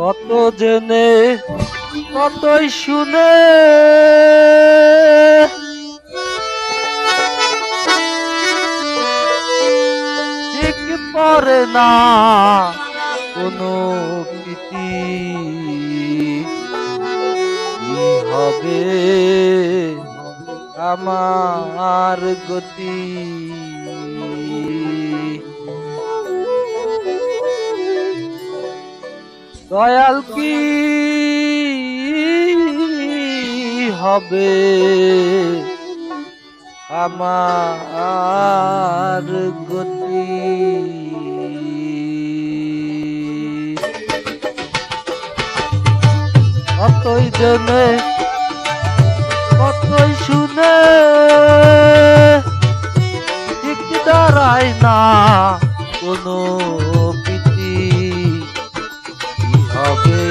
কত জেনে কতই শুনে ঠিক পড়ে না কোনো প্রীতি কি হবে আমার গতি দয়াল কি হবে আমার গতি কতই জেনে কতই শুনে ঠিক দাঁড়ায় না কোনো প্রীতি কি হবে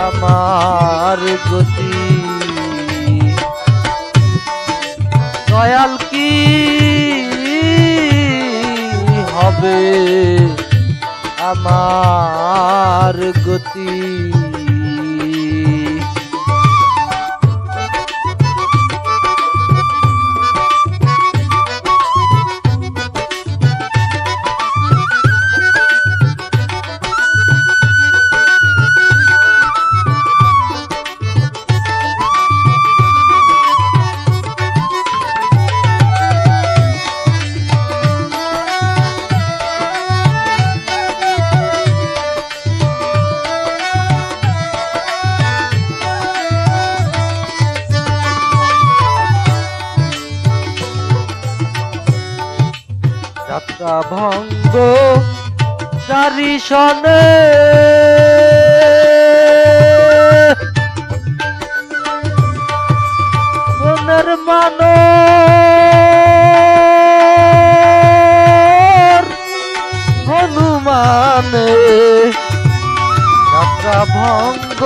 আমার গতি দয়াল কি হবে আমার গতি যাত্রা ভঙ্গ চারি সনে মনের মানর হনুমানে যাত্রা ভঙ্গ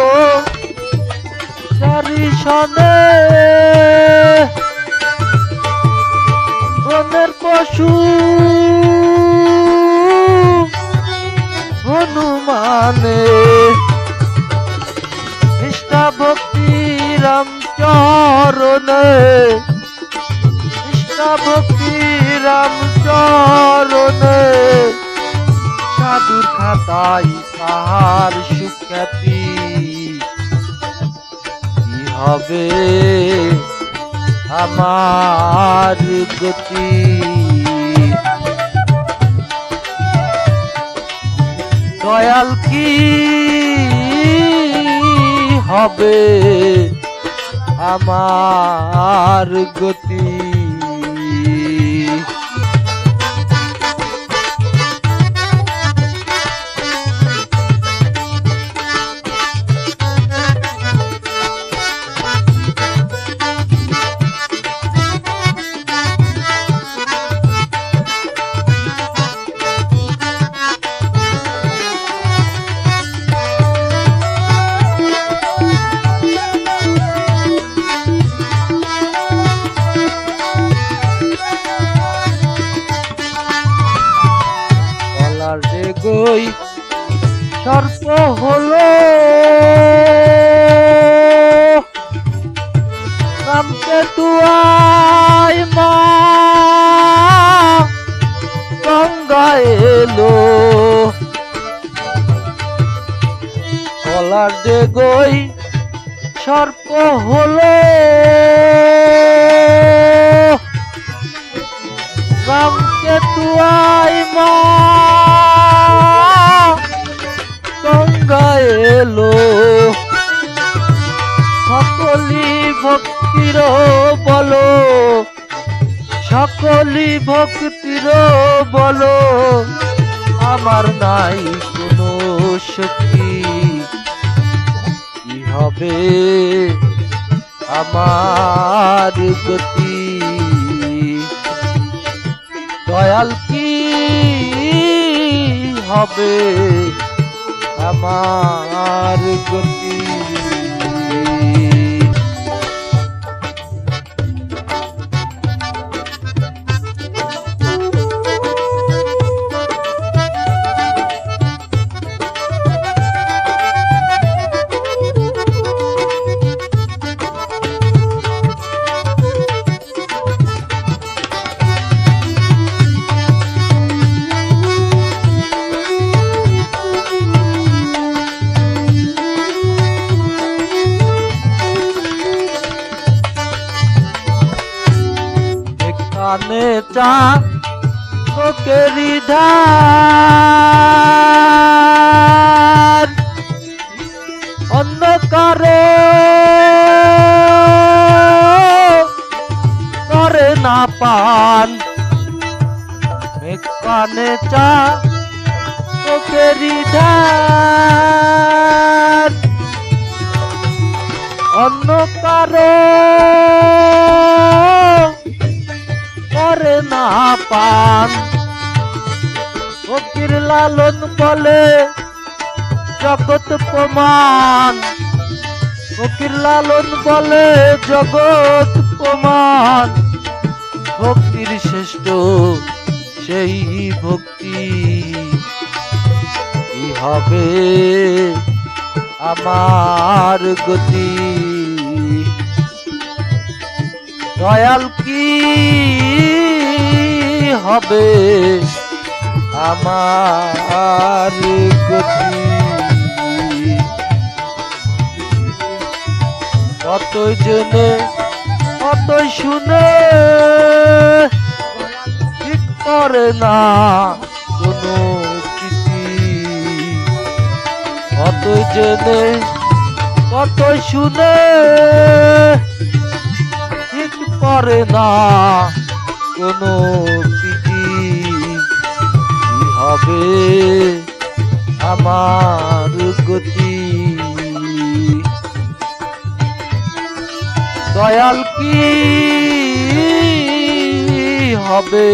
চারি সনে বনের পশু হনুমানে নিষ্ঠা ভক্তি রামচরণে নিষ্ঠা ভক্তি রামচরণে সাধুর খাতায় তাহার সুখ্যাতি কি হবে আমার গতি দয়াল কি হবে আমার গতি গই সর্প হলো রামকে তুয়াই মা গঙ্গা এলো কলার যে গই সর্প হলো রামকে তুয়াই মা গঙ্গা এলো সকলি ভক্তির বলো সকলি ভক্তির বলো আমার নাই কোনো শক্তি কি হবে আমার গতি দয়াল কি হবে আমার গতি চা চোখেরই ধার অন্ধকারে করে না পান মেঘপানে চা চোখেরই ধার অন্ধকারে করে না পান ফকির লালন বলে জগৎ প্রমাণ ফকির লালন বলে জগৎ প্রমাণ ভক্তির শ্রেষ্ঠ সেই ভক্তি কি হবে আমার গতি দয়াল কি হবে আমার গতি কতই জেনে কতই শুনে ঠিক করে না কোনো কীর্তি কতই জেনে কতই শুনে ঠিক করে না কোনো কীর্তি কি হবে আমার গতি দয়াল কি হবে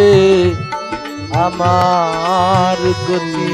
আমার গতি।